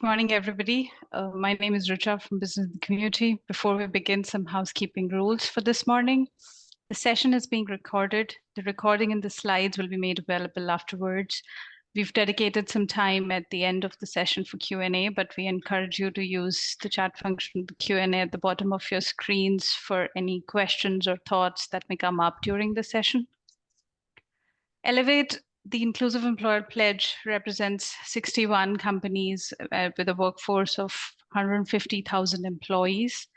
morning, everybody. My name is Richa from Business and Community. Before we begin, some housekeeping rules for this morning. The session is being recorded. The recording and the slides will be made available afterwards. We've dedicated some time at the end of the session for Q&A, but we encourage you to use the chat function, the Q&A at the bottom of your screens for any questions or thoughts that may come up during the session. Elevate, the Inclusive Employer Pledge, represents 61 companies with a workforce of 150,000 employees.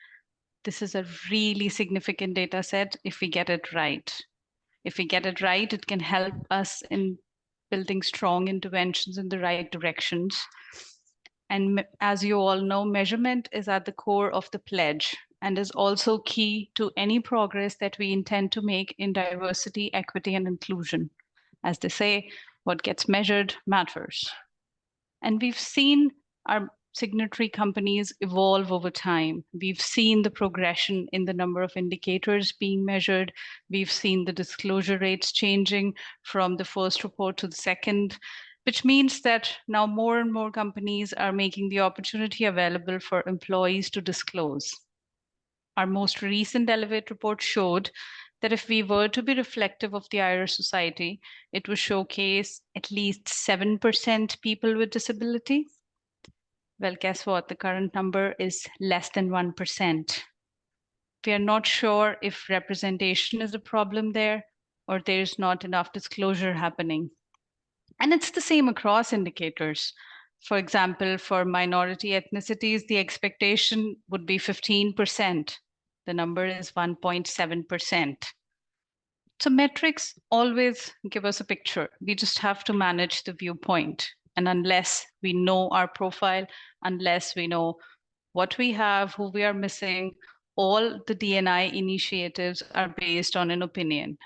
This is a really significant data set if we get it right. If we get it right, it can help us in building strong interventions in the right directions. And as you all know, measurement is at the core of the pledge and is also key to any progress that we intend to make in diversity, equity, and inclusion. As they say, what gets measured matters. And we've seen our signatory companies evolve over time. We've seen the progression in the number of indicators being measured. We've seen the disclosure rates changing from the first report to the second, which means that now more and more companies are making the opportunity available for employees to disclose. Our most recent Elevate report showed that if we were to be reflective of the Irish society, it would showcase at least 7% people with disability. Well, guess what? The current number is less than 1%. We are not sure if representation is a problem there or there's not enough disclosure happening. And it's the same across indicators. For example, for minority ethnicities, the expectation would be 15%. The number is 1.7%. So metrics always give us a picture. We just have to manage the viewpoint. And unless we know our profile, unless we know what we have, who we are missing, all the D&I initiatives are based on an opinion.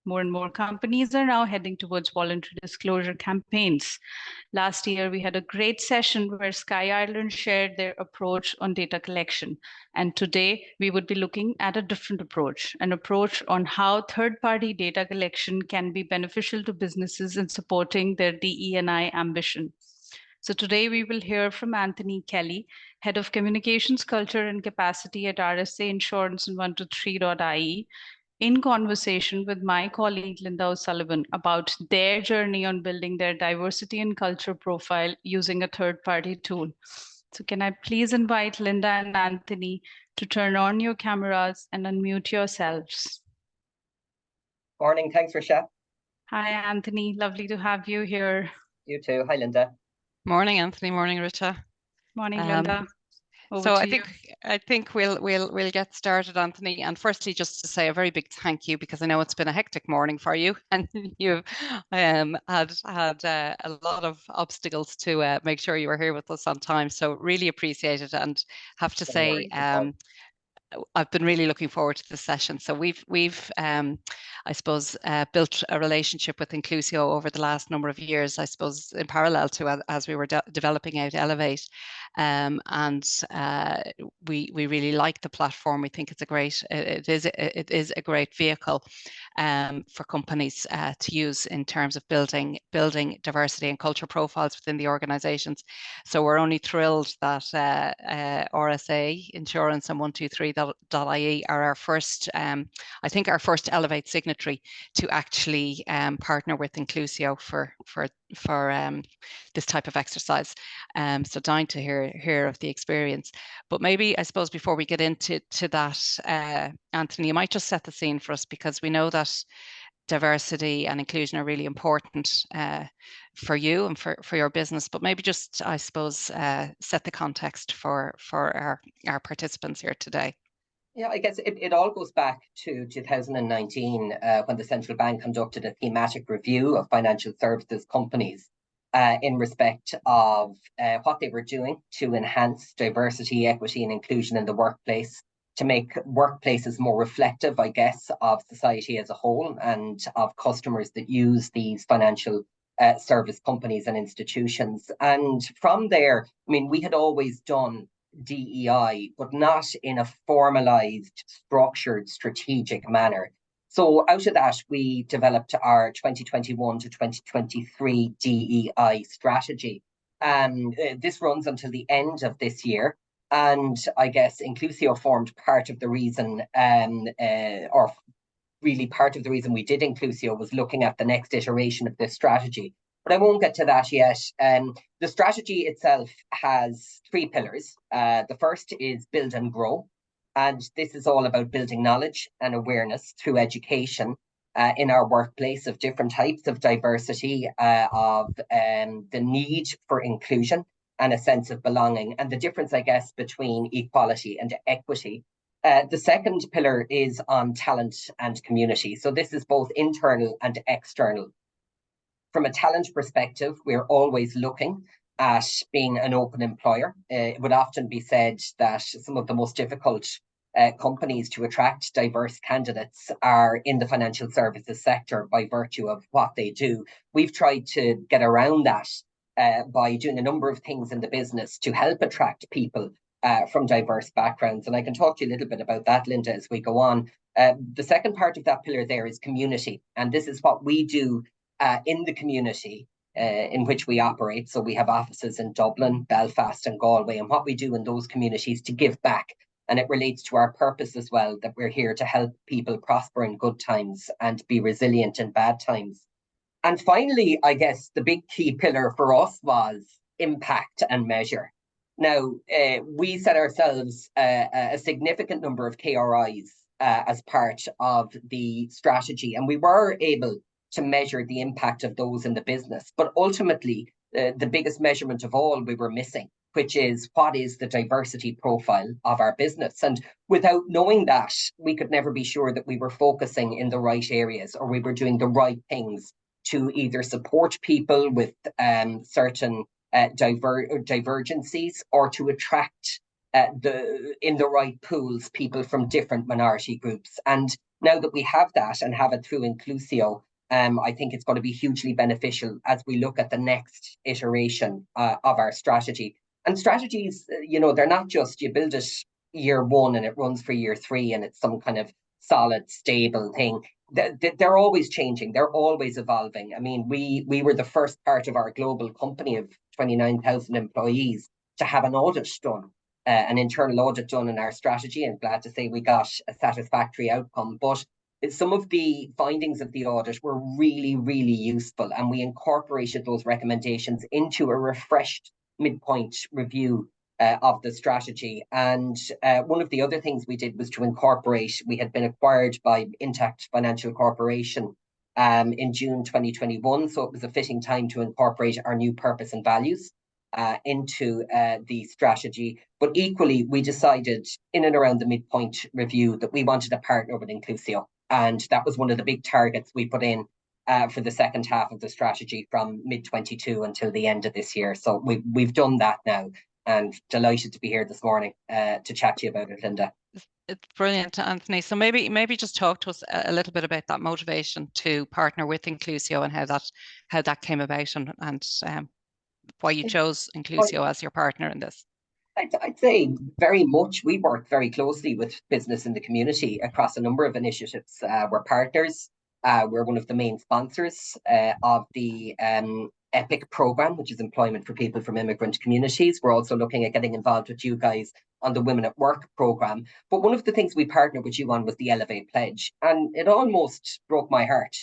More and more companies are now heading towards voluntary disclosure campaigns. Last year, we had a great session where Sky Ireland shared their approach on data collection. And today, we would be looking at a different approach, an approach on how third-party data collection can be beneficial to businesses in supporting their DE&I ambition. So today, we will hear from Anthony Kelly, Head of Communications, Culture and Capacity at RSA Insurance and 123.ie, in conversation with my colleague, Linda O'Sullivan, about their journey on building their diversity and culture profile using a third-party tool. So can I please invite Linda and Anthony to turn on your cameras and unmute yourselves. Morning, thanks, Risha. Hi, Anthony, lovely to have you here. You too, hi, Linda. Morning, Anthony, morning, Richa. Morning, Linda. So I think we'll get started, Anthony. And firstly, just to say a very big thank you, because I know it's been a hectic morning for you, and you've had a lot of obstacles to make sure you were here with us on time. So really appreciate it, and have to say, I've been really looking forward to this session. So we've I suppose built a relationship with Inclusio over the last number of years, I suppose in parallel to as we were developing out Elevate, and we really like the platform. We think it's a great it is a great vehicle for companies to use in terms of building diversity and culture profiles within the organizations. So we're only thrilled that RSA Insurance and 123.ie are our first, I think our first Elevate signatory to actually partner with Inclusio for this type of exercise. So dying to hear of the experience. But maybe, I suppose, before we get into that, Anthony, you might just set the scene for us, because we know that diversity and inclusion are really important for you and for your business. But maybe just, I suppose, set the context for our participants here today. Yeah, I guess it all goes back to 2019 when the central bank conducted a thematic review of financial services companies in respect of what they were doing to enhance diversity, equity and inclusion in the workplace, to make workplaces more reflective, I guess, of society as a whole and of customers that use these financial service companies and institutions. And from there, I mean, we had always done DEI, but not in a formalized, structured, strategic manner. So out of that, we developed our 2021 to 2023 DEI strategy. This runs until the end of this year. And I guess Inclusio formed part of the reason, or really part of the reason we did Inclusio was looking at the next iteration of this strategy. But I won't get to that yet. The strategy itself has 3 pillars. The first is build and grow. And this is all about building knowledge and awareness through education in our workplace of different types of diversity, of the need for inclusion and a sense of belonging, and the difference, I guess, between equality and equity. The second pillar is on talent and community. So this is both internal and external. From a talent perspective, we're always looking at being an open employer. It would often be said that some of the most difficult companies to attract diverse candidates are in the financial services sector by virtue of what they do. We've tried to get around that by doing a number of things in the business to help attract people from diverse backgrounds. And I can talk to you a little bit about that, Linda, as we go on. The second part of that pillar there is community. And this is what we do in the community in which we operate. So we have offices in Dublin, Belfast and Galway, and what we do in those communities to give back. And it relates to our purpose as well, that we're here to help people prosper in good times and be resilient in bad times. And finally, I guess the big key pillar for us was impact and measure. Now, we set ourselves a significant number of KRIs as part of the strategy, and we were able to measure the impact of those in the business. But ultimately, the biggest measurement of all we were missing, which is what is the diversity profile of our business. And without knowing that, we could never be sure that we were focusing in the right areas or we were doing the right things to either support people with certain divergencies or to attract in the right pools people from different minority groups. And now that we have that and have it through Inclusio, I think it's going to be hugely beneficial as we look at the next iteration of our strategy. And strategies, you know, they're not just you build it year 1 and it runs for year 3 and it's some kind of solid, stable thing. They're always changing. They're always evolving. I mean, we were the first part of our global company of 29,000 employees to have an audit done, an internal audit done in our strategy. I'm glad to say we got a satisfactory outcome. But some of the findings of the audit were really, really useful. And we incorporated those recommendations into a refreshed midpoint review of the strategy. And one of the other things we did was to incorporate, we had been acquired by Intact Financial Corporation in June 2021. So it was a fitting time to incorporate our new purpose and values into the strategy. But equally, we decided in and around the midpoint review that we wanted to partner with Inclusio. And that was one of the big targets we put in for the second half of the strategy from mid-22 until the end of this year. So we've done that now, and delighted to be here this morning to chat to you about it, Linda. It's brilliant, Anthony. So maybe just talk to us a little bit about that motivation to partner with Inclusio and how that came about, and why you chose Inclusio as your partner in this. I'd say very much. We work very closely with business in the community across a number of initiatives. We're partners. We're one of the main sponsors of the EPIC program, which is employment for people from immigrant communities. We're also looking at getting involved with you guys on the Women at Work program. But one of the things we partnered with you on was the Elevate Pledge. And it almost broke my heart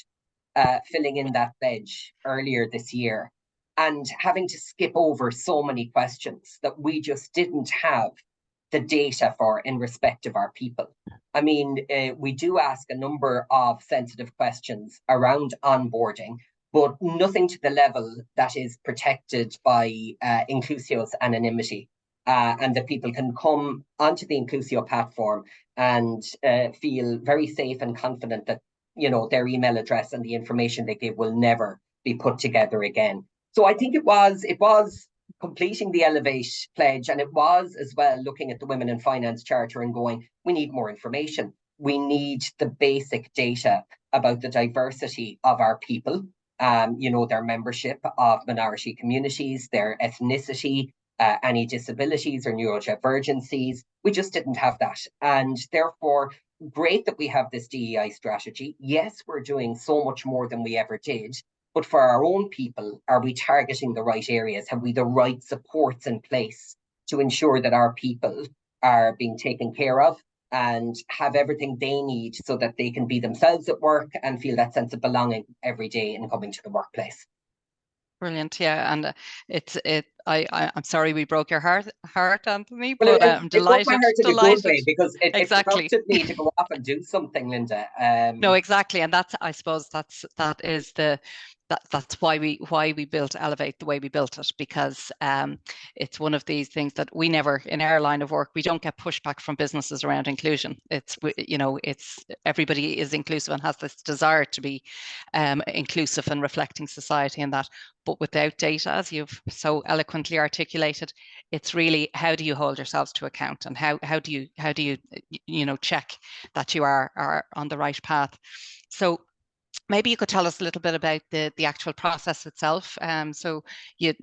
filling in that pledge earlier this year and having to skip over so many questions that we just didn't have the data for in respect of our people. I mean, we do ask a number of sensitive questions around onboarding, but nothing to the level that is protected by Inclusio's anonymity. And that people can come onto the Inclusio platform and feel very safe and confident that, you know, their email address and the information they give will never be put together again. So I think it was completing the Elevate Pledge, and it was as well looking at the Women in Finance Charter and going, we need more information. We need the basic data about the diversity of our people, you know, their membership of minority communities, their ethnicity, any disabilities or neurodivergencies. We just didn't have that. And therefore, great that we have this DEI strategy. Yes, we're doing so much more than we ever did. but for our own people, are we targeting the right areas? Have we the right supports in place to ensure that our people are being taken care of and have everything they need so that they can be themselves at work and feel that sense of belonging every day in coming to the workplace? Brilliant, yeah, and I'm sorry we broke your heart, Anthony, Well, but I'm it broke my delighted, heart in a good way, because it exactly. prompted me to go off and do something, Linda. No, exactly, and that's, I suppose that is that's why we built Elevate the way we built it, because it's one of these things that we never, in our line of work, we don't get pushback from businesses around inclusion. It's, you know, it's, everybody is inclusive and has this desire to be inclusive and reflecting society and that, but without data, as you've so eloquently articulated, it's really, how do you hold yourselves to account, and how do you you know, check that you are on the right path. So maybe you could tell us a little bit about the actual process itself. So you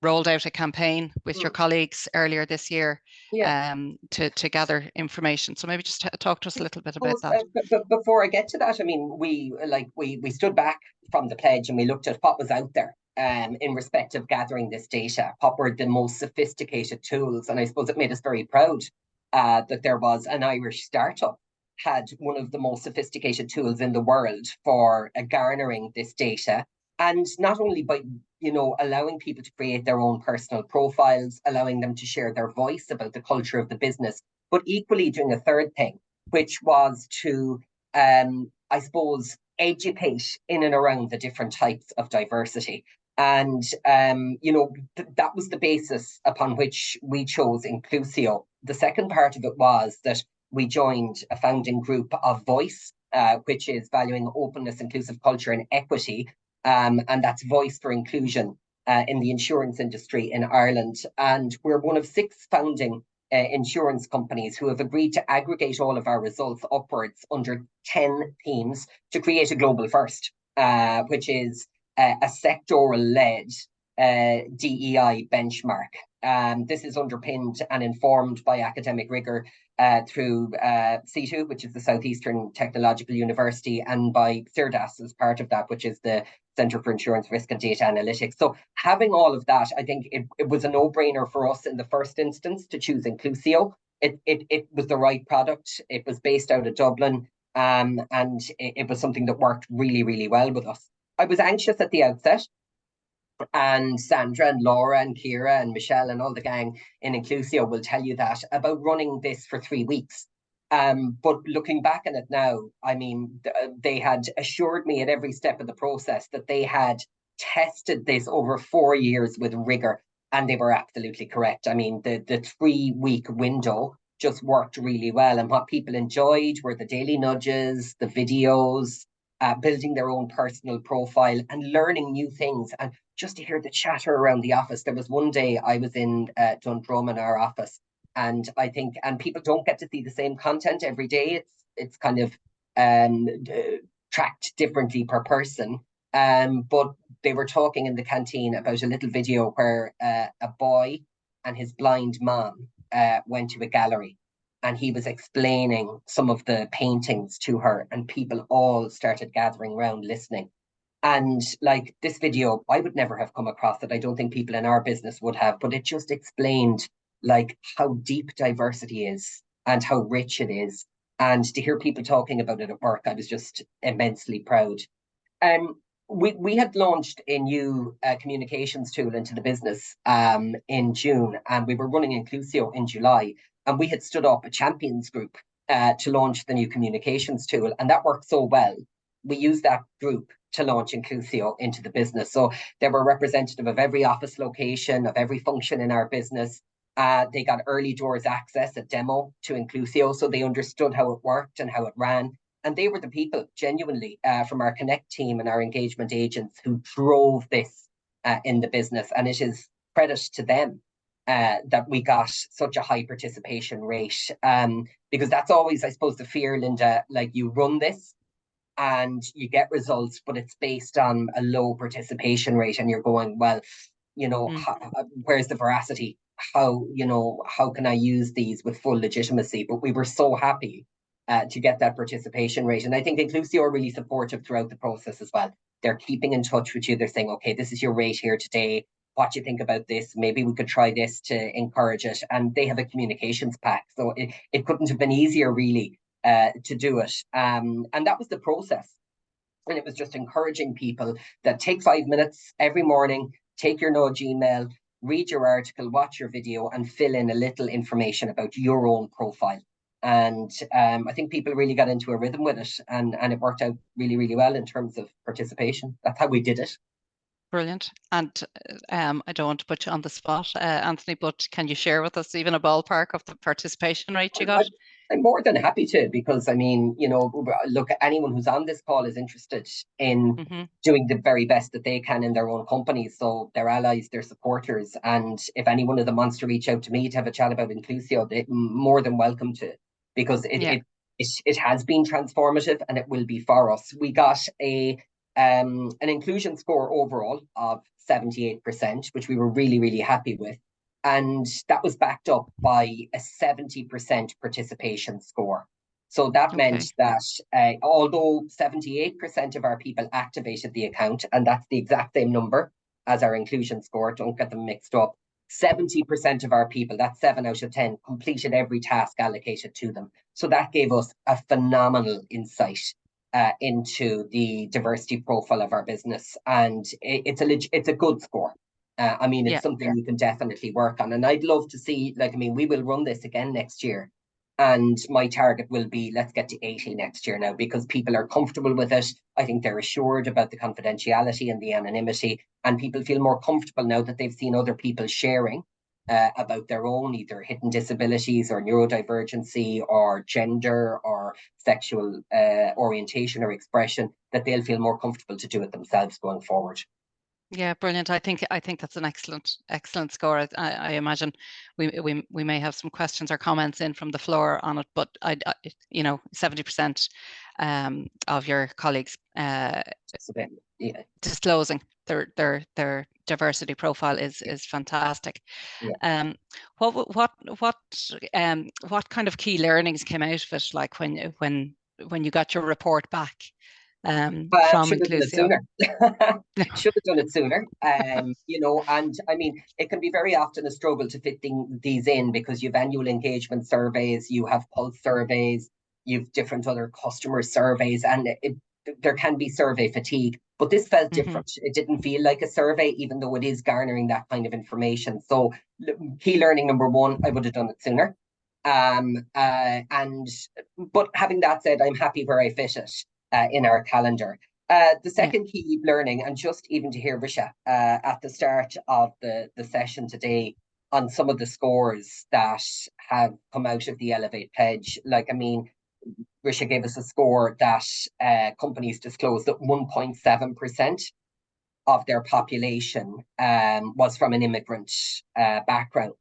rolled out a campaign with your colleagues earlier this year, to gather information. So maybe just talk to us a little bit about that. But before I get to that, I mean, we stood back from the pledge and we looked at what was out there in respect of gathering this data, what were the most sophisticated tools. And I suppose it made us very proud that there was an Irish startup had one of the most sophisticated tools in the world for garnering this data. And not only by, you know, allowing people to create their own personal profiles, allowing them to share their voice about the culture of the business, but equally doing a third thing, which was to, I suppose, educate in and around the different types of diversity. And, you know, that was the basis upon which we chose Inclusio. The second part of it was that we joined a founding group of Voice, which is valuing openness, inclusive culture and equity. And that's Voice for Inclusion in the insurance industry in Ireland. And we're one of 6 founding insurance companies who have agreed to aggregate all of our results upwards under 10 themes to create a global first, which is a sectoral-led DEI benchmark. This is underpinned and informed by academic rigour through CETU, which is the Southeastern Technological University, and by CIRDAS as part of that, which is the Centre for Insurance Risk and Data Analytics. So having all of that, I think it was a no-brainer for us in the first instance to choose Inclusio. It was the right product. It was based out of Dublin, and it was something that worked really, really well with us. I was anxious at the outset, and Sandra and Laura and Kira and Michelle and all the gang in Inclusio will tell you that, about running this for 3 weeks. But looking back on it now, I mean, they had assured me at every step of the process that they had tested this over 4 years with rigor, and they were absolutely correct. I mean, the 3-week window just worked really well, and what people enjoyed were the daily nudges, the videos, building their own personal profile and learning new things. And just to hear the chatter around the office. There was one day I was in Dundrum in our office, and I think, and people don't get to see the same content every day. It's kind of tracked differently per person. But they were talking in the canteen about a little video where a boy and his blind mom went to a gallery, and he was explaining some of the paintings to her, and people all started gathering around listening. And like, this video, I would never have come across it. I don't think people in our business would have, but it just explained like how deep diversity is and how rich it is. And to hear people talking about it at work, I was just immensely proud. We had launched a new communications tool into the business in June, and we were running Inclusio in July, and we had stood up a champions group to launch the new communications tool, and that worked so well. We used that group to launch Inclusio into the business. So they were representative of every office location, of every function in our business. They got early doors access, a demo to Inclusio, so they understood how it worked and how it ran. And they were the people, genuinely, from our Connect team and our engagement agents who drove this in the business. And it is credit to them that we got such a high participation rate. Because that's always, I suppose, the fear, Linda, like you run this and you get results, but it's based on a low participation rate, and you're going, well, you know, where's the veracity? How can I use these with full legitimacy? But we were so happy to get that participation rate. And I think Inclusio are really supportive throughout the process as well. They're keeping in touch with you. They're saying, okay, this is your rate here today. What do you think about this? Maybe we could try this to encourage it. And they have a communications pack. So it couldn't have been easier, really, to do it. And that was the process. And it was just encouraging people that take 5 minutes every morning, take your Nudge email, read your article, watch your video, and fill in a little information about your own profile. And I think people really got into a rhythm with it, and it worked out really, really well in terms of participation. That's how we did it. Brilliant. And I don't want to put you on the spot, Anthony, but can you share with us even a ballpark of the participation rate you got? I'm more than happy to, because I mean, you know, look, anyone who's on this call is interested in doing the very best that they can in their own companies. So their allies, their supporters, and if any one of them wants to reach out to me to have a chat about Inclusio, they're more than welcome to, because it has been transformative, and it will be for us. We got an inclusion score overall of 78%, which we were really, really happy with. And that was backed up by a 70% participation score. So that meant that although 78% of our people activated the account, and that's the exact same number as our inclusion score, don't get them mixed up, 70% of our people, that's 7 out of 10, completed every task allocated to them. So that gave us a phenomenal insight into the diversity profile of our business. And it's a good score. I mean, it's something you can definitely work on. And I'd love to see, like, I mean, we will run this again next year. And my target will be, let's get to 80 next year now, because people are comfortable with it. I think they're assured about the confidentiality and the anonymity. And people feel more comfortable now that they've seen other people sharing about their own either hidden disabilities or neurodivergency or gender or sexual orientation or expression, that they'll feel more comfortable to do it themselves going forward. Yeah, brilliant. I think that's an excellent score. I imagine we may have some questions or comments in from the floor on it, but I 70% of your colleagues disclosing their diversity profile is fantastic. Yeah. What kind of key learnings came out of it, like when you got your report back? From Inclusio. Should have done it sooner. You know, and I mean, it can be very often a struggle to fit these in, because you have annual engagement surveys, you have pulse surveys, you've different other customer surveys, and there can be survey fatigue. But this felt different. It didn't feel like a survey, even though it is garnering that kind of information. So key learning number one, I would have done it sooner. But having that said, I'm happy where I fit it in our calendar. The second key learning, and just even to hear Risha at the start of the session today on some of the scores that have come out of the Elevate Pledge, like, I mean, Risha gave us a score that companies disclosed that 1.7% of their population was from an immigrant background.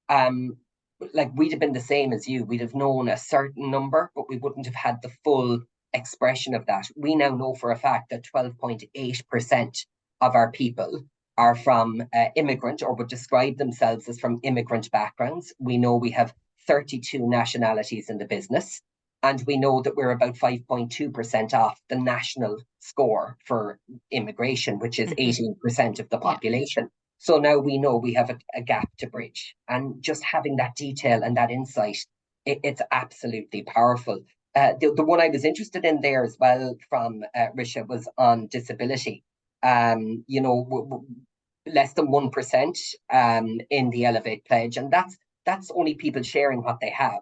Like, we'd have been the same as you. We'd have known a certain number, but we wouldn't have had the full expression of that. We now know for a fact that 12.8% of our people are from immigrant, or would describe themselves as from immigrant backgrounds. We know we have 32 nationalities in the business, and we know that we're about 5.2% off the national score for immigration, which is 18% of the population. So now we know we have a gap to bridge, and just having that detail and that insight, it's absolutely powerful. The one I was interested in there as well from Risha was on disability. You know, less than 1% in the Elevate Pledge, and that's only people sharing what they have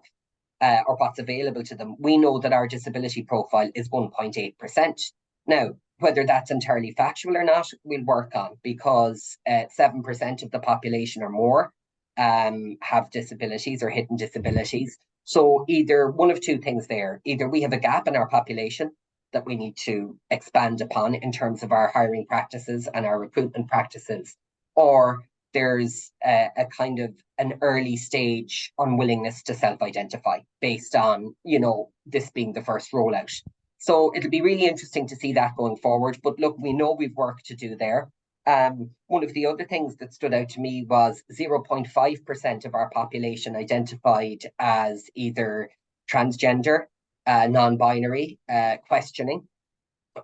or what's available to them. We know that our disability profile is 1.8%. Now, whether that's entirely factual or not, we'll work on, because 7% of the population or more have disabilities or hidden disabilities. So either one of two things there. Either we have a gap in our population that we need to expand upon in terms of our hiring practices and our recruitment practices, or there's a kind of an early stage unwillingness to self-identify based on, you know, this being the first rollout. So it'll be really interesting to see that going forward. But look, we know we've work to do there. One of the other things that stood out to me was 0.5% of our population identified as either transgender, non-binary, questioning,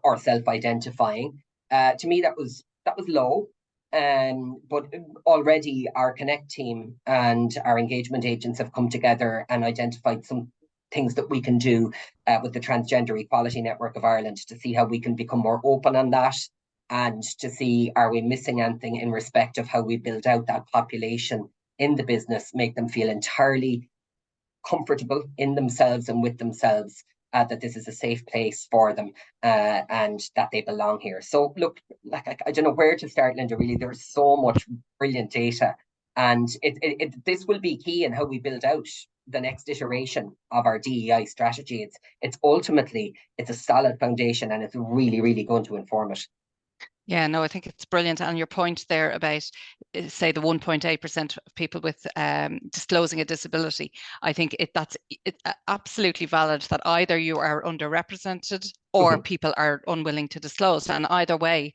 or self-identifying. To me, that was low. But already our Connect team and our engagement agents have come together and identified some things that we can do with the Transgender Equality Network of Ireland to see how we can become more open on that, and to see, are we missing anything in respect of how we build out that population in the business, make them feel entirely comfortable in themselves and with themselves, that this is a safe place for them, and that they belong here. So look, like I don't know where to start, Linda, really. There's so much brilliant data, and this will be key in how we build out the next iteration of our DEI strategy. It's ultimately, it's a solid foundation, and it's really, really going to inform it. Yeah, no, I think it's brilliant. And your point there about, say, the 1.8% of people with disclosing a disability, I think that's absolutely valid, that either you are underrepresented or people are unwilling to disclose. And either way,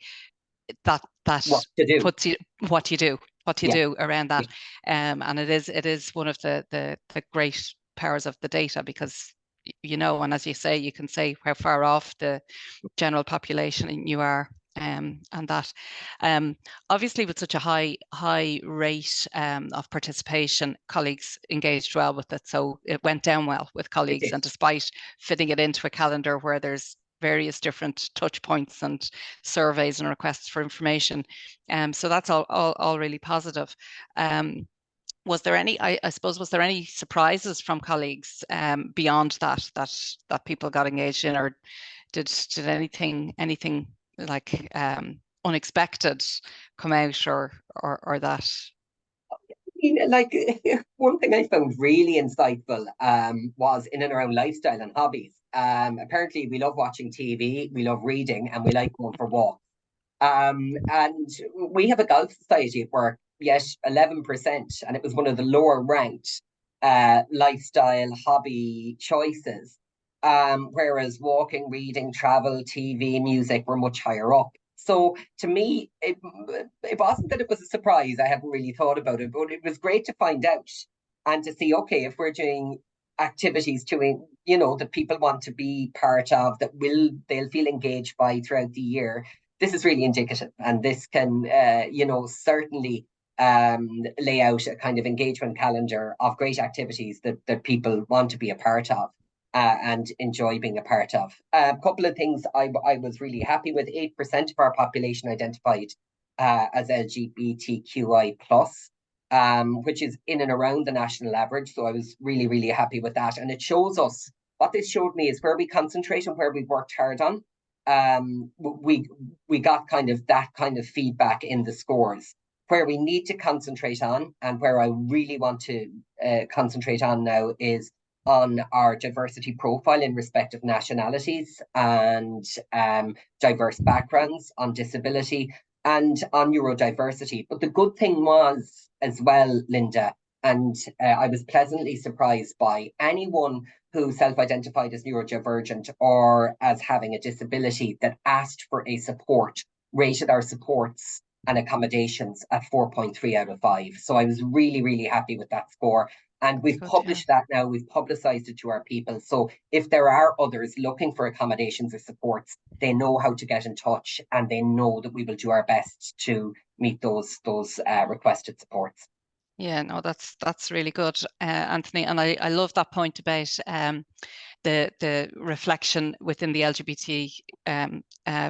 that what to do. puts you what you do around that. And it is one of the great powers of the data, because and as you say, you can say how far off the general population you are. And that obviously, with such a high rate of participation, colleagues engaged well with it, so it went down well with colleagues, and despite fitting it into a calendar where there's various different touch points and surveys and requests for information, so that's all really positive. Was there any, I suppose, was there any surprises from colleagues beyond that people got engaged in, or did anything like unexpected come out, or that? Like, one thing I found really insightful was in and around lifestyle and hobbies. Apparently we love watching TV, we love reading, and we like going for walks. And we have a golf society at work, yet 11%, and it was one of the lower ranked lifestyle hobby choices. Whereas walking, reading, travel, TV, music were much higher up. So to me, it wasn't that it was a surprise. I hadn't really thought about it, but it was great to find out and to see, okay, if we're doing activities that people want to be part of, that they'll feel engaged by throughout the year, this is really indicative, and this can certainly lay out a kind of engagement calendar of great activities that people want to be a part of. And enjoy being a part of. A couple of things I was really happy with. 8% of our population identified as LGBTQI+, which is in and around the national average. So I was really, really happy with that. And it shows us, what this showed me is where we concentrate and where we've worked hard on. We got that kind of feedback in the scores. Where we need to concentrate on, and where I really want to concentrate on now, is on our diversity profile in respect of nationalities and diverse backgrounds, on disability and on neurodiversity. But the good thing was as well, Linda, and I was pleasantly surprised by anyone who self-identified as neurodivergent or as having a disability that asked for a support, rated our supports and accommodations at 4.3 out of 5. So I was really, really happy with that score. And we've published that now, we've publicised it to our people. So if there are others looking for accommodations or supports, they know how to get in touch, and they know that we will do our best to meet those requested supports. Yeah, no, that's really good, Anthony. And I love that point about the reflection within the LGBT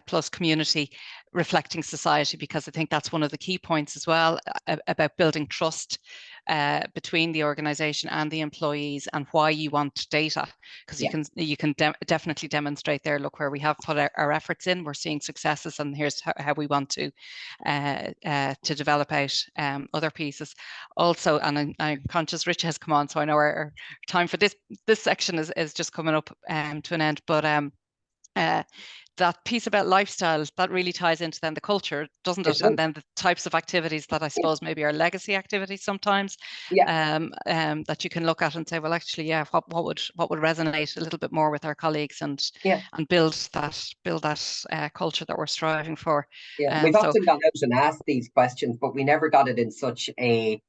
plus community, reflecting society, because I think that's one of the key points as well about building trust between the organization and the employees, and why you want data, because you can definitely demonstrate there, look, where we have put our efforts in, we're seeing successes, and here's how we want to develop out other pieces also. And I'm conscious Rich has come on, so I know our time for this section is just coming up to an end, but that piece about lifestyle, that really ties into then the culture, doesn't it? And then the types of activities that I suppose maybe are legacy activities sometimes, that you can look at and say, well, actually, what would resonate a little bit more with our colleagues, and build that culture that we're striving for. We've often gone out and asked these questions, but we never got it in such a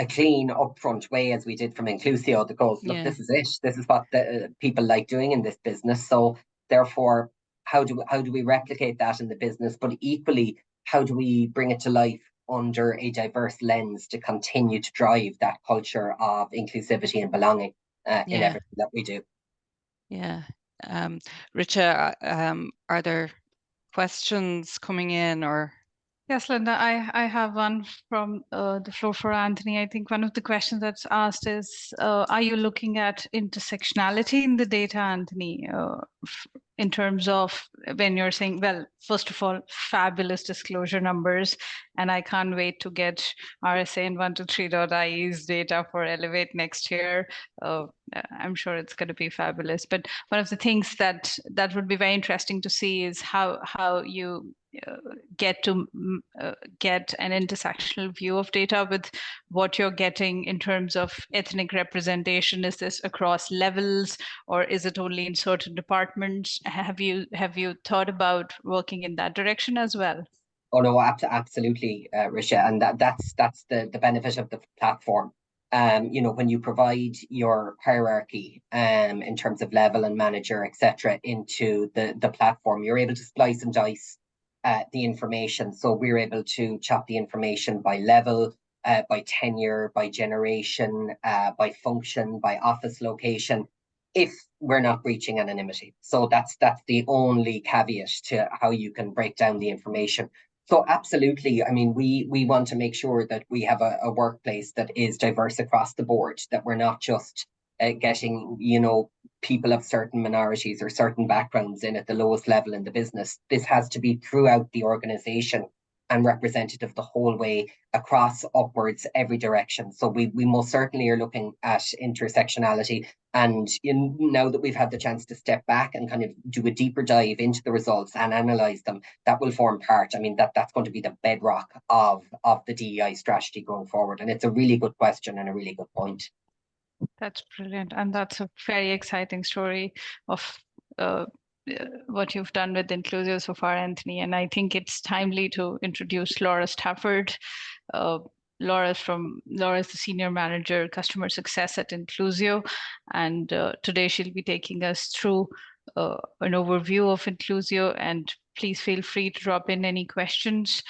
clean, upfront way as we did from Inclusio, that goes, look, this is it. This is what the people like doing in this business. So therefore, how do we replicate that in the business? But equally, how do we bring it to life under a diverse lens to continue to drive that culture of inclusivity and belonging in everything that we do? Yeah. Richa, are there questions coming in or? Yes, Linda, I have one from the floor for Anthony. I think one of the questions that's asked is, are you looking at intersectionality in the data, Anthony, in terms of when you're saying, well, first of all, fabulous disclosure numbers, and I can't wait to get RSA and 123.ie's data for Elevate next year. I'm sure it's going to be fabulous. But one of the things that would be very interesting to see is how you get to get an intersectional view of data with what you're getting in terms of ethnic representation. Is this across levels, or is it only in certain departments? Have you thought about working in that direction as well? Oh no, absolutely, Risha, and that's the benefit of the platform. You know, when you provide your hierarchy in terms of level and manager, etc., into the platform, you're able to splice and dice the information. So we're able to chop the information by level, by tenure, by generation, by function, by office location, if we're not breaching anonymity. So that's the only caveat to how you can break down the information. So absolutely, I mean, we want to make sure that we have a workplace that is diverse across the board, that we're not just getting, you know, people of certain minorities or certain backgrounds in at the lowest level in the business. This has to be throughout the organization and representative the whole way across, upwards, every direction. So we most certainly are looking at intersectionality. And now that we've had the chance to step back and kind of do a deeper dive into the results and analyze them, that will form part. I mean, that's going to be the bedrock of the DEI strategy going forward. And it's a really good question and a really good point. That's brilliant. And that's a very exciting story of what you've done with Inclusio so far, Anthony. And I think it's timely to introduce Laura Stafford. Laura's the Senior Manager, Customer Success at Inclusio. And today she'll be taking us through an overview of Inclusio. And please feel free to drop in any questions.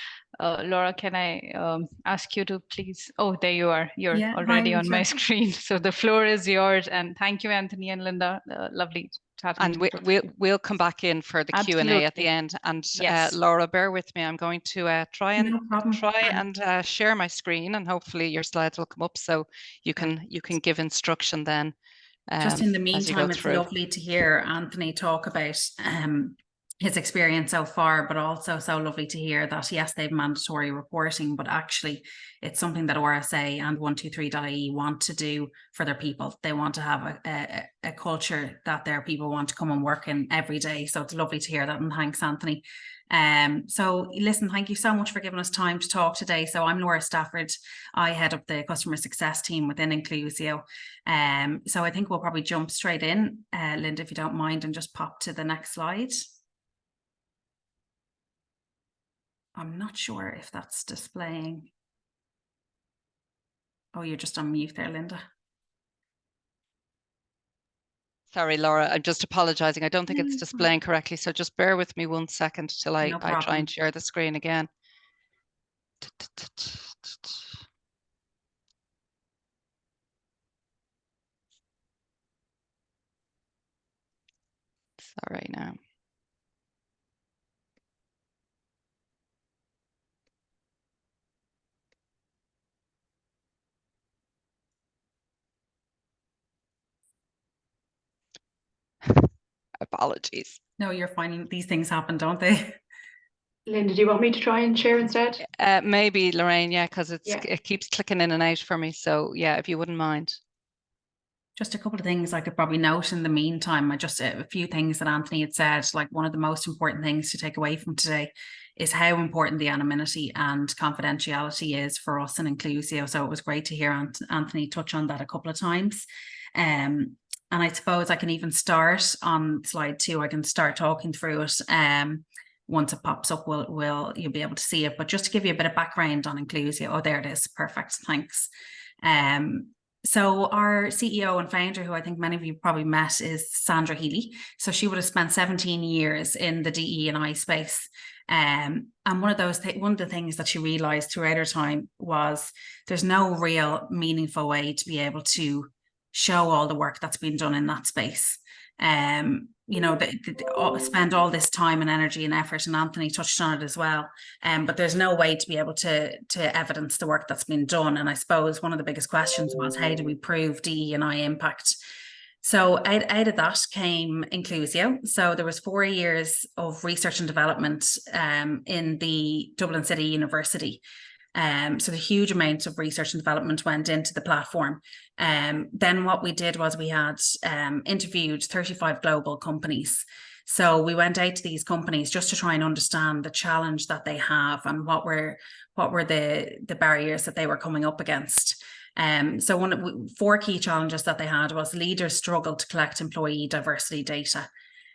Laura, can I ask you to please? Oh, there you are. You're already on my screen. So the floor is yours. And thank you, Anthony and Linda. Lovely chatting. And we'll come back in for the Q&A at the end. And yes. Laura, bear with me. I'm going to try and share my screen, and hopefully your slides will come up so you can give instruction then. Just in the meantime, it's lovely to hear Anthony talk about his experience so far, but also so lovely to hear that, yes, they've mandatory reporting, but actually it's something that RSA and 123.ie want to do for their people. They want to have a culture that their people want to come and work in every day. So it's lovely to hear that, and thanks, Anthony. So listen, thank you so much for giving us time to talk today. So I'm Laura Stafford. I head up the customer success team within Inclusio. So I think we'll probably jump straight in, Linda, if you don't mind, and just pop to the next slide. I'm not sure if that's displaying. Oh, you're just on mute there, Linda. Sorry, Laura, I'm just apologizing. I don't think it's displaying correctly. So just bear with me 1 second till I try and share the screen again. Sorry now. Apologies. No, you're fine. These things happen, don't they? Linda, do you want me to try and share instead? Maybe, Lorraine, yeah, because it keeps clicking in and out for me. So yeah, if you wouldn't mind. Just a couple of things I could probably note in the meantime. Just a few things that Anthony had said, like one of the most important things to take away from today is how important the anonymity and confidentiality is for us in Inclusio. So it was great to hear Anthony touch on that a couple of times. And I suppose I can even start on slide 2. I can start talking through it. Once it pops up, you'll be able to see it. But just to give you a bit of background on Inclusio. Oh, there it is. Perfect. Thanks. So our CEO and founder, who I think many of you probably met, is Sandra Healy. So she would have spent 17 years in the DE&I space. And one of the things that she realized throughout her time was there's no real meaningful way to be able to show all the work that's been done in that space. You know, they spend all this time and energy and effort, and Anthony touched on it as well. But there's no way to be able to evidence the work that's been done. And I suppose one of the biggest questions was, how do we prove DE&I impact? So out of that came Inclusio. So there was 4 years of research and development in the Dublin City University. So the huge amounts of research and development went into the platform. Then what we did was we had interviewed 35 global companies. So we went out to these companies just to try and understand the challenge that they have and what were the barriers that they were coming up against. So 4 key challenges that they had was leaders struggled to collect employee diversity data.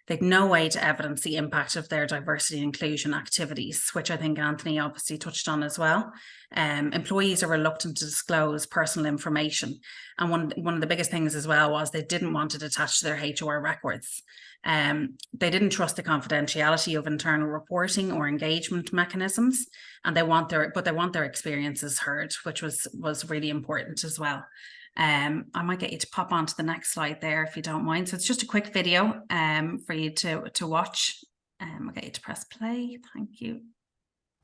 They'd no way to evidence the impact of their diversity and inclusion activities, which I think Anthony obviously touched on as well. Employees are reluctant to disclose personal information. And one of the biggest things as well was they didn't want it attached to their HR records. They didn't trust the confidentiality of internal reporting or engagement mechanisms, and they want their experiences heard, which was really important as well. I might get you to pop onto the next slide there if you don't mind. So it's just a quick video for you to watch. I'll get you to press play. Thank you.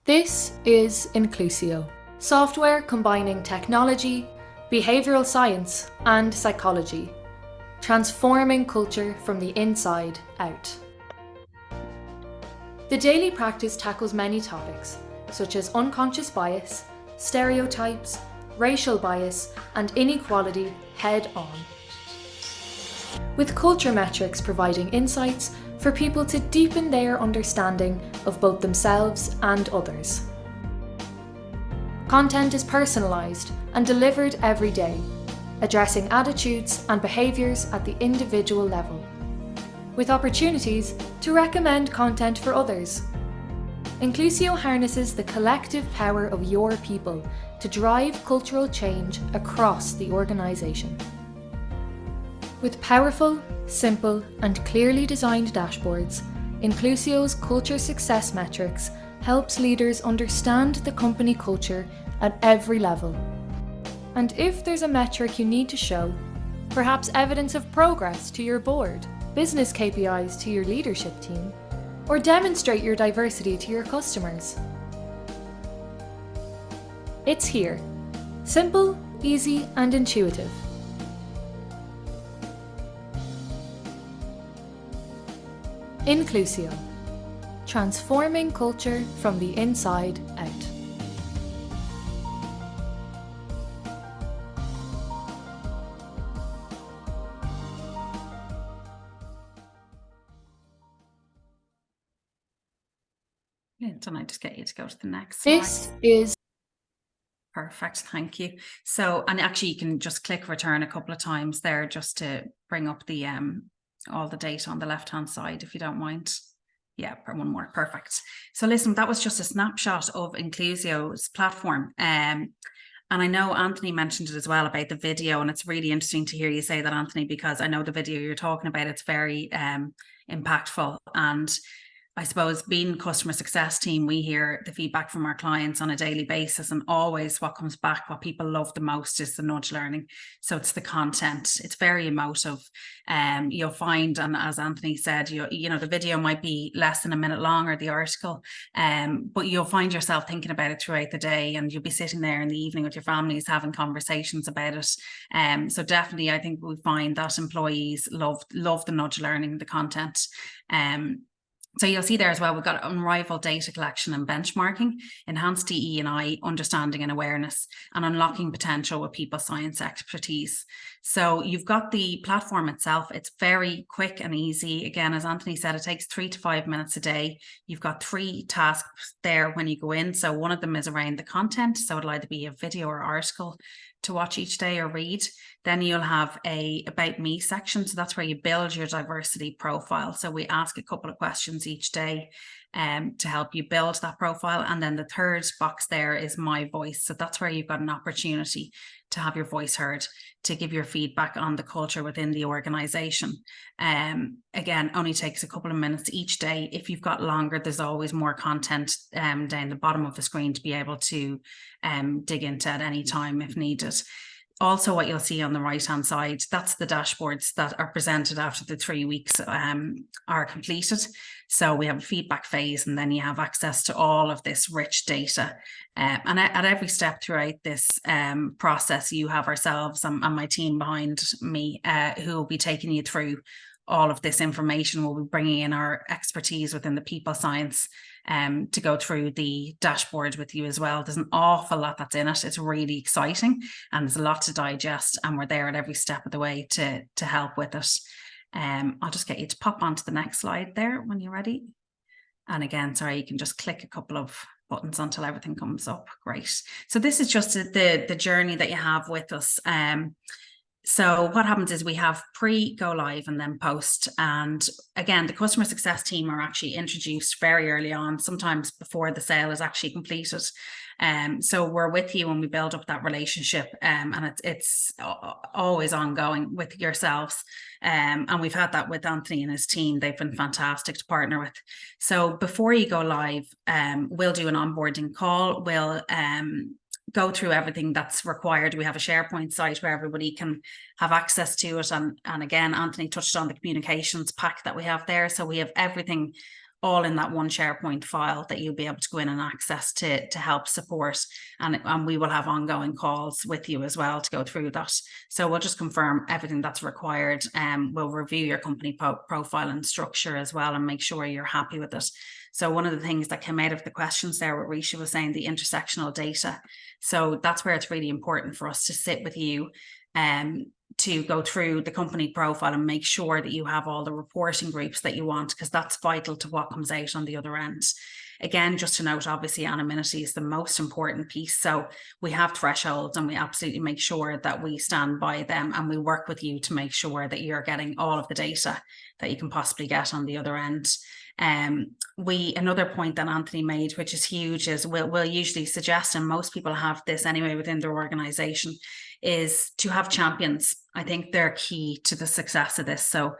This is Inclusio, software combining technology, behavioural science and psychology, transforming culture from the inside out. The daily practice tackles many topics, such as unconscious bias, stereotypes, racial bias and inequality head on, with culture metrics providing insights for people to deepen their understanding of both themselves and others. Content is personalised and delivered every day, addressing attitudes and behaviours at the individual level, with opportunities to recommend content for others. Inclusio harnesses the collective power of your people to drive cultural change across the organisation. With powerful, simple and clearly designed dashboards, Inclusio's culture success metrics helps leaders understand the company culture at every level. And if there's a metric you need to show, perhaps evidence of progress to your board, business KPIs to your leadership team, or demonstrate your diversity to your customers, it's here. Simple, easy and intuitive. Inclusio, transforming culture from the inside out. And I just get you to go to the next slide. This is perfect, thank you. So, and actually you can just click return a couple of times there just to bring up the all the data on the left hand side, if you don't mind. Yeah, one more, perfect. So listen, that was just a snapshot of Inclusio's platform. And I know Anthony mentioned it as well about the video, and it's really interesting to hear you say that, Anthony, because I know the video you're talking about, it's very impactful. And I suppose being customer success team, we hear the feedback from our clients on a daily basis, and always what comes back, what people love the most is the nudge learning. So it's the content, it's very emotive. You'll find, and as Anthony said, you know, the video might be less than a minute long, or the article, but you'll find yourself thinking about it throughout the day, and you'll be sitting there in the evening with your families having conversations about it. So definitely, I think we find that employees love the nudge learning, the content. So you'll see there as well, we've got unrivaled data collection and benchmarking, enhanced DE&I understanding and awareness, and unlocking potential with people science expertise. So you've got the platform itself. It's very quick and easy. Again, as Anthony said, it takes 3 to 5 minutes a day. You've got 3 tasks there when you go in. So one of them is around the content. So it'll either be a video or article to watch each day or read. Then you'll have a About Me section. So that's where you build your diversity profile. So we ask a couple of questions each day to help you build that profile. And then the third box there is My Voice. So that's where you've got an opportunity have your voice heard, to give your feedback on the culture within the organization. Again, only takes a couple of minutes each day. If you've got longer, there's always more content down the bottom of the screen to be able to dig into at any time if needed. Also, what you'll see on the right-hand side, that's the dashboards that are presented after the 3 weeks are completed. So we have a feedback phase, and then you have access to all of this rich data. And at every step throughout this process, you have ourselves and my team behind me who will be taking you through all of this information. We'll be bringing in our expertise within the people science to go through the dashboard with you as well. There's an awful lot that's in it. It's really exciting, and there's a lot to digest, and we're there at every step of the way to help with it. I'll just get you to pop onto the next slide there when you're ready. And again, sorry, you can just click a couple of buttons until everything comes up. Great. So this is just the journey that you have with us. So what happens is we have pre-go live and then post. And again, the customer success team are actually introduced very early on, sometimes before the sale is actually completed. So we're with you when we build up that relationship, and it's always ongoing with yourselves. And we've had that with Anthony and his team. They've been fantastic to partner with. So before you go live, we'll do an onboarding call. We'll go through everything that's required. We have a SharePoint site where everybody can have access to it. And again, Anthony touched on the communications pack that we have there. So we have everything all in that one SharePoint file that you'll be able to go in and access to help support. And we will have ongoing calls with you as well to go through that. So we'll just confirm everything that's required. We'll review your company profile and structure as well and make sure you're happy with it. So one of the things that came out of the questions there, what Risha was saying, the intersectional data. So that's where it's really important for us to sit with you to go through the company profile and make sure that you have all the reporting groups that you want, because that's vital to what comes out on the other end. Again, just to note, obviously anonymity is the most important piece. So we have thresholds, and we absolutely make sure that we stand by them, and we work with you to make sure that you're getting all of the data that you can possibly get on the other end. Another point that Anthony made, which is huge, is we'll usually suggest, and most people have this anyway within their organization, is to have champions. I think they're key to the success of this. So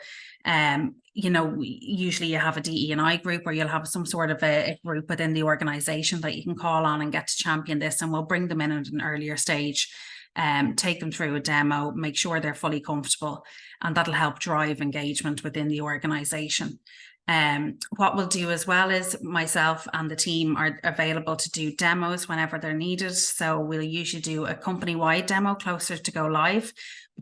usually you have a DE&I group, or you'll have some sort of a group within the organization that you can call on and get to champion this, and we'll bring them in at an earlier stage, take them through a demo, make sure they're fully comfortable, and that'll help drive engagement within the organization. What we'll do as well is myself and the team are available to do demos whenever they're needed. So we'll usually do a company-wide demo closer to go live.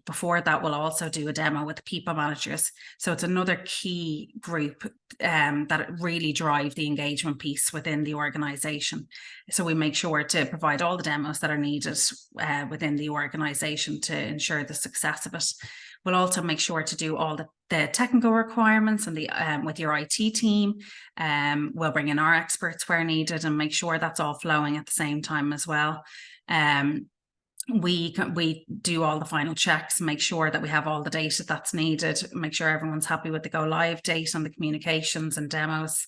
Before that, we'll also do a demo with people managers. So it's another key group that really drive the engagement piece within the organization. So we make sure to provide all the demos that are needed within the organization to ensure the success of it. We'll also make sure to do all the technical requirements and with your IT team. We'll bring in our experts where needed and make sure that's all flowing at the same time as well. We do all the final checks, make sure that we have all the data that's needed, make sure everyone's happy with the go live date and the communications and demos.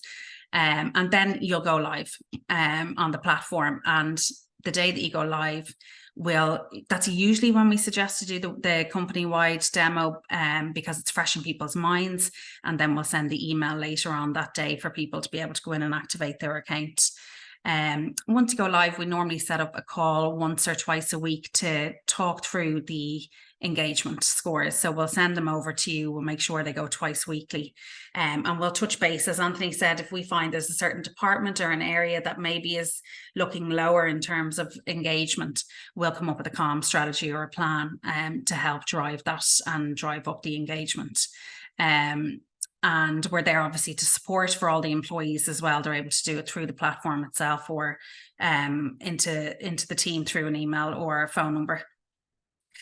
And then you'll go live on the platform. And the day that you go live, that's usually when we suggest to do the company-wide demo, because it's fresh in people's minds, and then we'll send the email later on that day for people to be able to go in and activate their account. Once you go live, we normally set up a call once or twice a week to talk through the engagement scores. So we'll send them over to you. We'll make sure they go twice weekly. And we'll touch base, as Anthony said, if we find there's a certain department or an area that maybe is looking lower in terms of engagement, we'll come up with a comm strategy or a plan to help drive that and drive up the engagement. And we're there obviously to support for all the employees as well. They're able to do it through the platform itself, or into the team through an email or a phone number.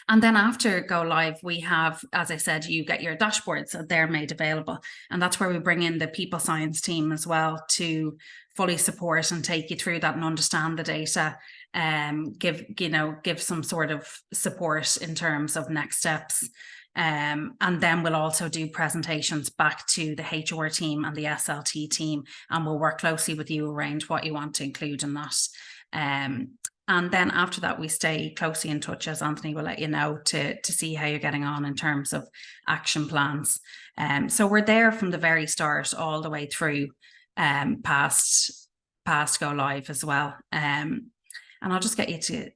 And then after go live, we have, as I said, you get your dashboards, they're made available. And that's where we bring in the people science team as well to fully support and take you through that and understand the data, give some sort of support in terms of next steps. And then we'll also do presentations back to the HR team and the SLT team, and we'll work closely with you around what you want to include in that. And then after that, we stay closely in touch, as Anthony will let you know, to see how you're getting on in terms of action plans. So we're there from the very start all the way through past go live as well. And I'll just get you to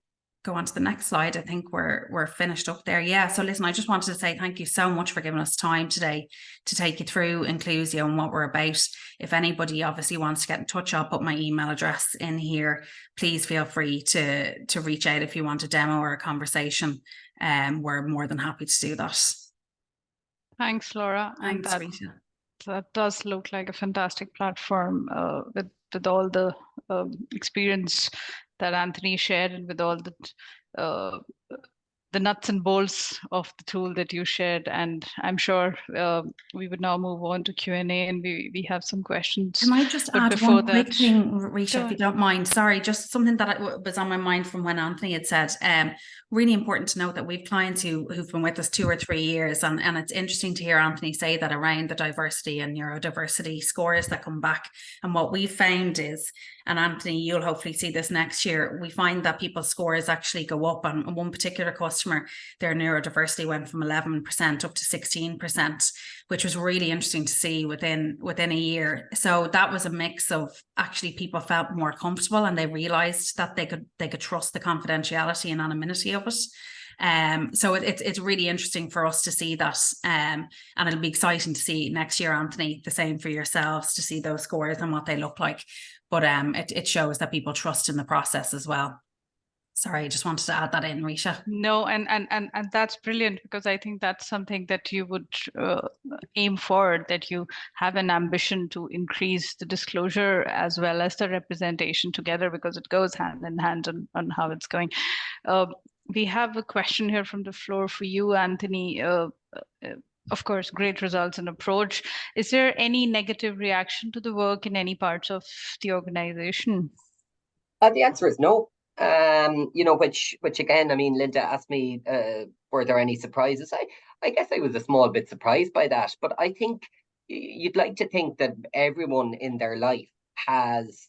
go on to the next slide. I think we're finished up there. Yeah. So listen, I just wanted to say thank you so much for giving us time today to take you through Inclusio and what we're about. If anybody obviously wants to get in touch, I'll put my email address in here. Please feel free to reach out if you want a demo or a conversation. We're more than happy to do that. Thanks, Laura. Thanks, and Rita. that does look like a fantastic platform with all the experience that Anthony shared, and with all the nuts and bolts of the tool that you shared. And I'm sure we would now move on to Q&A, and we have some questions. Can I just but add before one quick that, thing, Risha, sure. if you don't mind? Sorry, just something that was on my mind from when Anthony had said. Really important to note that we've clients who've been with us 2 or 3 years, and it's interesting to hear Anthony say that around the diversity and neurodiversity scores that come back. And what we found is, and Anthony, you'll hopefully see this next year, we find that people's scores actually go up. On one particular customer, their neurodiversity went from 11% up to 16%, which was really interesting to see within a year. So that was a mix of actually people felt more comfortable, and they realized that they could trust the confidentiality and anonymity of it. So it's really interesting for us to see that, and it'll be exciting to see next year, Anthony, the same for yourselves, to see those scores and what they look like. But it shows that people trust in the process as well. Sorry, I just wanted to add that in, Risha. No, and that's brilliant, because I think that's something that you would aim for, that you have an ambition to increase the disclosure as well as the representation together, because it goes hand in hand on how it's going. We have a question here from the floor for you, Anthony. Of course, great results and approach. Is there any negative reaction to the work in any parts of the organization? The answer is no. Which again, I mean, Linda asked me, were there any surprises? I guess I was a small bit surprised by that, but I think you'd like to think that everyone in their life has,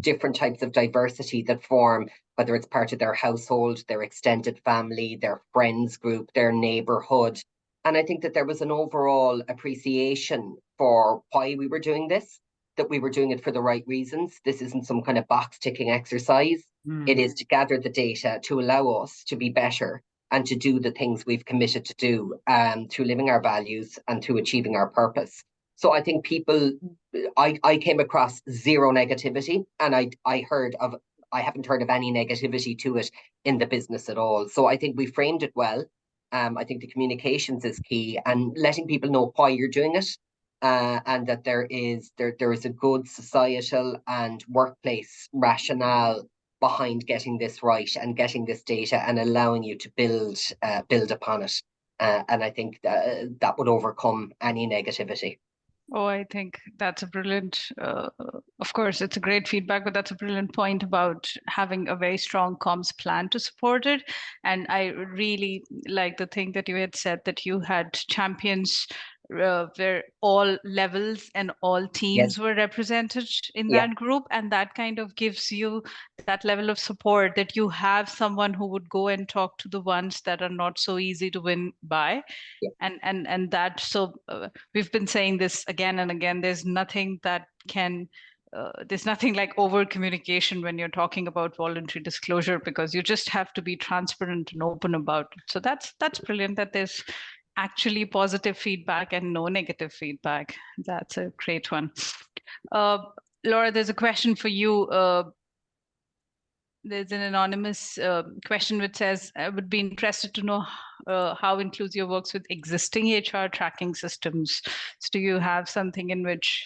different types of diversity that form, whether it's part of their household, their extended family, their friends group, their neighborhood. And I think that there was an overall appreciation for why we were doing this, that we were doing it for the right reasons. This isn't some kind of box ticking exercise. It is to gather the data to allow us to be better and to do the things we've committed to do, through living our values and through achieving our purpose. So I think I came across zero negativity, and I haven't heard of any negativity to it in the business at all. So I think we framed it well. I think the communications is key, and letting people know why you're doing it. And that there is a good societal and workplace rationale behind getting this right and getting this data and allowing you to build upon it. And I think that would overcome any negativity. Oh, I think that's a brilliant, of course, it's a great feedback, but that's a brilliant point about having a very strong comms plan to support it. And I really like the thing that you had said, that you had champions where all levels and all teams were represented in that group, and that kind of gives you that level of support, that you have someone who would go and talk to the ones that are not so easy to win by. And that, so we've been saying this again and again, there's nothing that can there's nothing like over communication when you're talking about voluntary disclosure, because you just have to be transparent and open about it. So that's brilliant that there's actually positive feedback and no negative feedback. That's a great one. Laura, there's a question for you. There's an anonymous question which says, I would be interested to know how Inclusio works with existing HR tracking systems. So do you have something in which?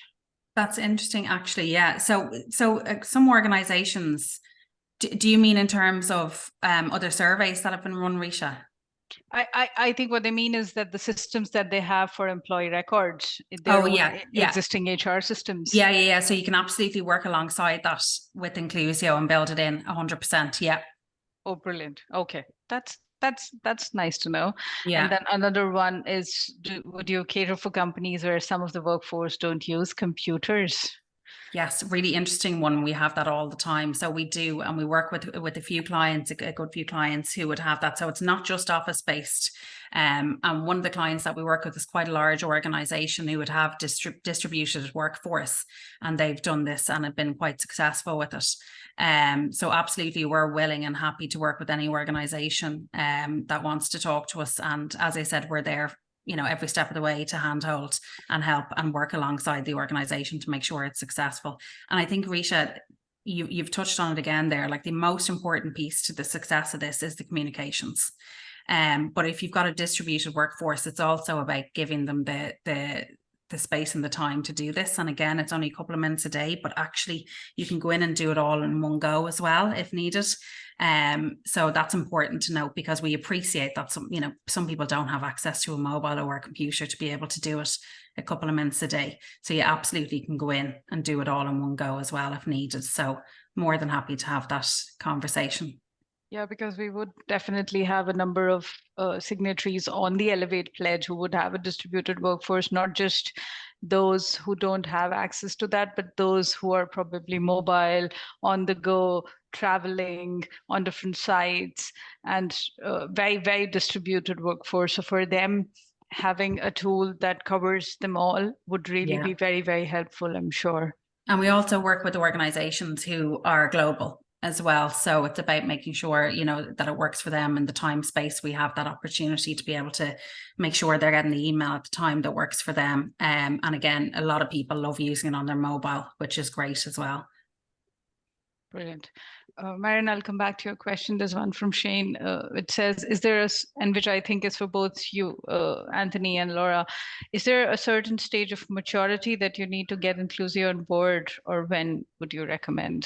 That's interesting, actually. Yeah. So some organizations, do you mean in terms of other surveys that have been run, Risha? I think what they mean is that the systems that they have for employee records, existing HR systems. Yeah. So you can absolutely work alongside that with Inclusio and build it in 100%. Yeah. Oh, brilliant. Okay, that's nice to know. Yeah. And then another one is, would you cater for companies where some of the workforce don't use computers? Yes, really interesting one. We have that all the time. So we do, and we work with a few clients, a good few clients who would have that. So it's not just office based. And one of the clients that we work with is quite a large organization who would have distributed workforce, and they've done this and have been quite successful with it. So absolutely, we're willing and happy to work with any organization that wants to talk to us. And as I said, we're there, you know, every step of the way to handhold and help and work alongside the organization to make sure it's successful. And I think, Risha, you've touched on it again there, like the most important piece to the success of this is the communications. But if you've got a distributed workforce, it's also about giving them the space and the time to do this. And again, it's only a couple of minutes a day, but actually you can go in and do it all in one go as well if needed. So that's important to note, because we appreciate that some people don't have access to a mobile or a computer to be able to do it a couple of minutes a day. So you absolutely can go in and do it all in one go as well if needed. So more than happy to have that conversation. Yeah, because we would definitely have a number of signatories on the Elevate Pledge who would have a distributed workforce, not just those who don't have access to that, but those who are probably mobile, on the go, traveling on different sites, and very, very distributed workforce. So for them, having a tool that covers them all would really be very, very helpful, I'm sure. And we also work with organizations who are global as well. So it's about making sure, you know, that it works for them in the time space. We have that opportunity to be able to make sure they're getting the email at the time that works for them. And again, a lot of people love using it on their mobile, which is great as well. Brilliant. Marion, I'll come back to your question. There's one from Shane. It says, is there and which I think is for both you, Anthony and Laura, is there a certain stage of maturity that you need to get Inclusio on board, or when would you recommend?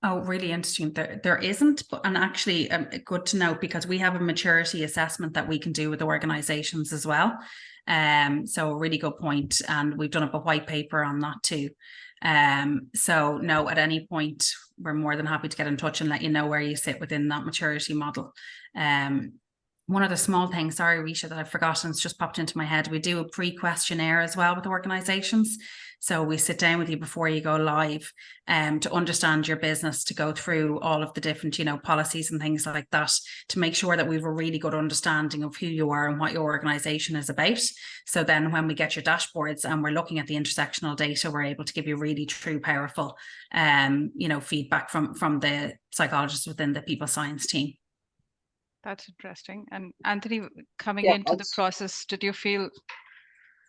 Oh, really interesting. There isn't, and actually good to note, because we have a maturity assessment that we can do with organizations as well. So a really good point, and we've done up a white paper on that too. So no, at any point, we're more than happy to get in touch and let you know where you sit within that maturity model. One other small thing, sorry, Risha, that I've forgotten, it's just popped into my head. We do a pre-questionnaire as well with organizations. So we sit down with you before you go live to understand your business, to go through all of the different, you know, policies and things like that, to make sure that we have a really good understanding of who you are and what your organization is about. So then when we get your dashboards and we're looking at the intersectional data, we're able to give you really true, powerful, you know, feedback from the psychologists within the people science team. That's interesting. And Anthony, coming into the process, did you feel?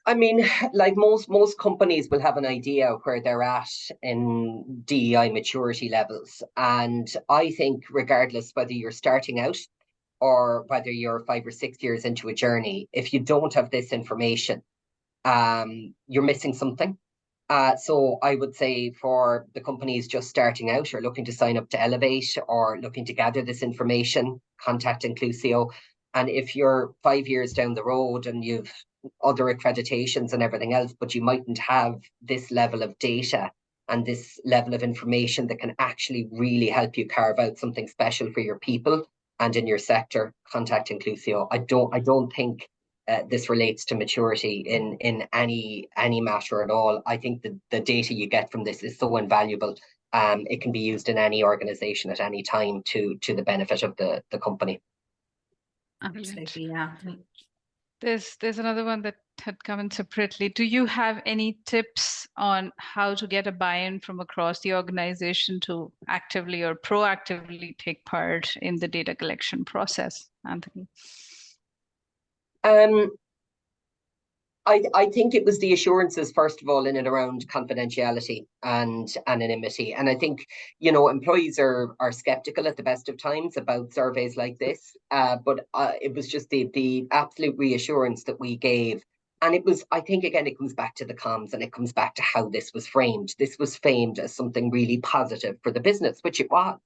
I mean, like most companies will have an idea of where they're at in DEI maturity levels. And I think regardless whether you're starting out or whether you're 5 or 6 years into a journey, if you don't have this information, you're missing something. So I would say for the companies just starting out or looking to sign up to Elevate or looking to gather this information, contact Inclusio. And if you're 5 years down the road and you've other accreditations and everything else, but you mightn't have this level of data and this level of information that can actually really help you carve out something special for your people and in your sector, contact Inclusio. I don't think this relates to maturity in any matter at all. I think the data you get from this is so invaluable. It can be used in any organization at any time to the benefit of the company. Absolutely, yeah. There's another one that had come in separately. Do you have any tips on how to get a buy-in from across the organization to actively or proactively take part in the data collection process, Anthony? I think it was the assurances, first of all, in and around confidentiality and anonymity. And I think, you know, employees are skeptical at the best of times about surveys like this. But it was just the absolute reassurance that we gave. And it was, I think, again, it comes back to the comms and it comes back to how this was framed. This was framed as something really positive for the business, which it was.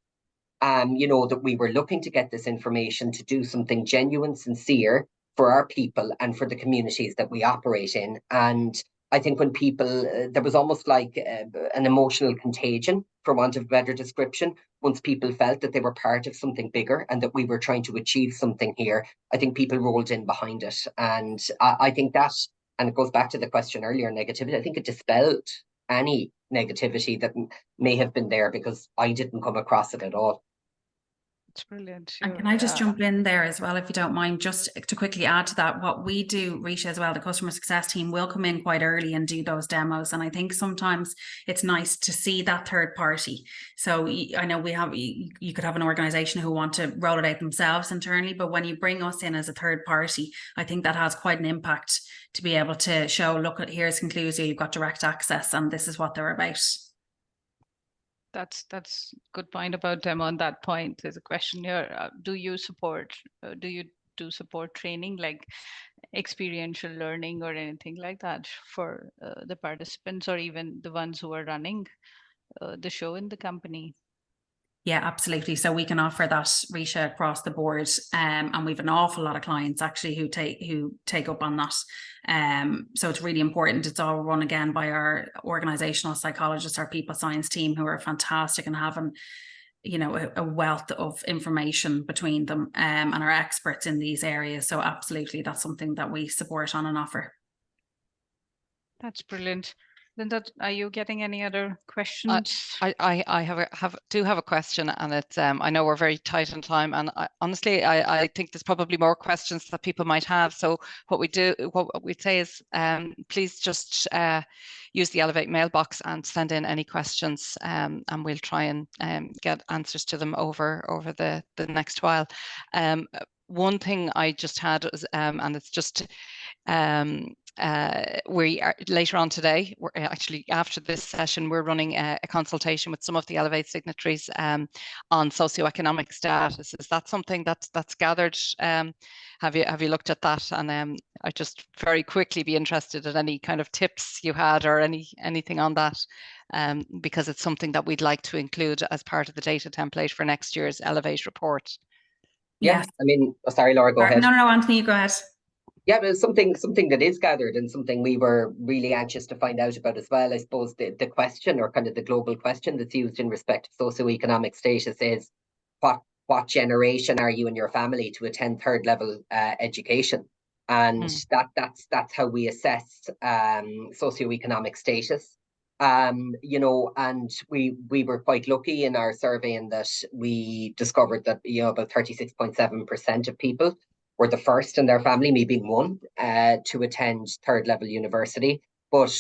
You know, that we were looking to get this information to do something genuine, sincere, for our people and for the communities that we operate in. And I think when people, there was almost like an emotional contagion, for want of a better description, once people felt that they were part of something bigger and that we were trying to achieve something here, I think people rolled in behind it. And I think that, and it goes back to the question earlier, negativity, I think it dispelled any negativity that may have been there, because I didn't come across it at all. It's brilliant. And can I just jump in there as well, if you don't mind, just to quickly add to that, what we do, Risha, as well, the customer success team will come in quite early and do those demos. And I think sometimes it's nice to see that third party. So I know you could have an organization who want to roll it out themselves internally, but when you bring us in as a third party, I think that has quite an impact to be able to show, look, at here's Inclusio, you've got direct access, and this is what they're about. That's good point about demo. On that point, there's a question here. Do you do support training, like experiential learning or anything like that for the participants, or even the ones who are running the show in the company? Yeah, absolutely. So we can offer that, Risha, across the board, and we've an awful lot of clients actually who take up on that. So it's really important. It's all run again by our organizational psychologists, our people science team, who are fantastic and having, you know, a wealth of information between them, and are experts in these areas. So absolutely, that's something that we support on and offer. That's brilliant. Linda, are you getting any other questions? I do have a question, and it's I know we're very tight on time, and honestly I think there's probably more questions that people might have. So what we'd say is please just use the Elevate mailbox and send in any questions, and we'll try and get answers to them over the next while. One thing I just had was, and it's just we are later on today, we're actually after this session, we're running a consultation with some of the Elevate signatories on socioeconomic status. Is that something that's gathered? Have you looked at that? And I'd just very quickly be interested in any kind of tips you had, or anything on that, because it's something that we'd like to include as part of the data template for next year's Elevate report. Yeah, Yes. I mean, sorry, Laura, go ahead. No, Anthony, you go ahead. Yeah, but it's something that is gathered, and something we were really anxious to find out about as well. I suppose the question, or kind of the global question that's used in respect of socioeconomic status, is what generation are you and your family to attend third level education? And that's how we assess socioeconomic status. You know, and we were quite lucky in our survey in that we discovered that, you know, about 36.7% of people were the first in their family, me being one, to attend third level university. But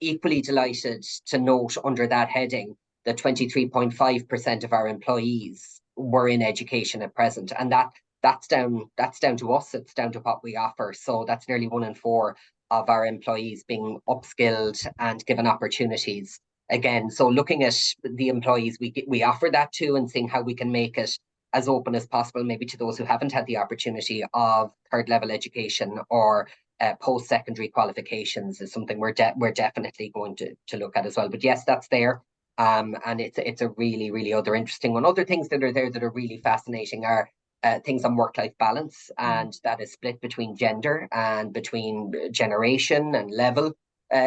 equally delighted to note under that heading that 23.5% of our employees were in education at present, and that's down to us. It's down to what we offer. So that's nearly 1 in 4 of our employees being upskilled and given opportunities again. So looking at the employees we offer that to, and seeing how we can make it as open as possible, maybe to those who haven't had the opportunity of third level education or post-secondary qualifications, is something we're definitely going to look at as well. But yes, that's there. And it's a really other interesting one. Other things that are there that are really fascinating are things on work-life balance, and that is split between gender and between generation and level.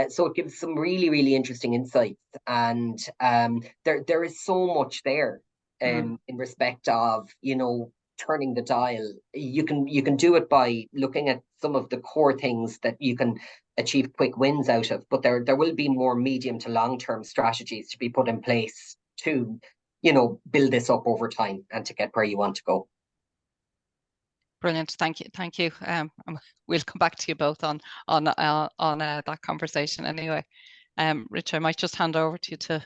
So it gives some really interesting insights, and there is so much there in respect of, you know, turning the dial. You can do it by looking at some of the core things that you can achieve quick wins out of, but there will be more medium to long-term strategies to be put in place to, you know, build this up over time and to get where you want to go. Brilliant, thank you. We'll come back to you both on that conversation anyway. Rich, I might just hand over to you to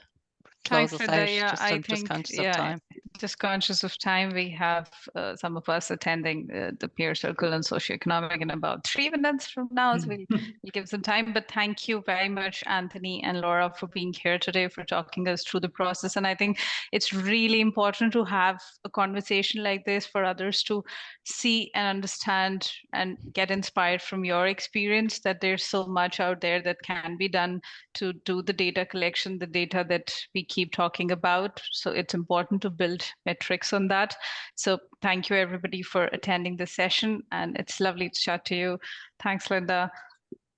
close us out. Yeah, I'm just conscious of time. Just conscious of time. We have some of us attending the peer circle on socioeconomic in about 3 minutes from now, so we'll give some time. But thank you very much, Anthony and Laura, for being here today, for talking us through the process. And I think it's really important to have a conversation like this for others to see and understand and get inspired from your experience, that there's so much out there that can be done to do the data collection, the data that we keep talking about. So it's important to build metrics on that. So thank you everybody for attending this session, and it's lovely to chat to you. Thanks, Linda.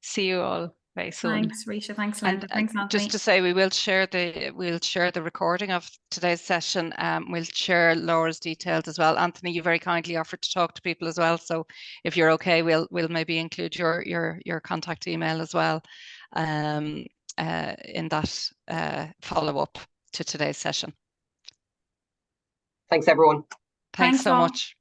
See you all very soon. Thanks, Risha. Thanks, Linda. Thanks, Anthony. Just to say, we'll share the recording of today's session. We'll share Laura's details as well. Anthony, you very kindly offered to talk to people as well, so if you're okay, we'll maybe include your contact email as well. follow-up to today's session. Thanks, everyone. Thanks so all. much.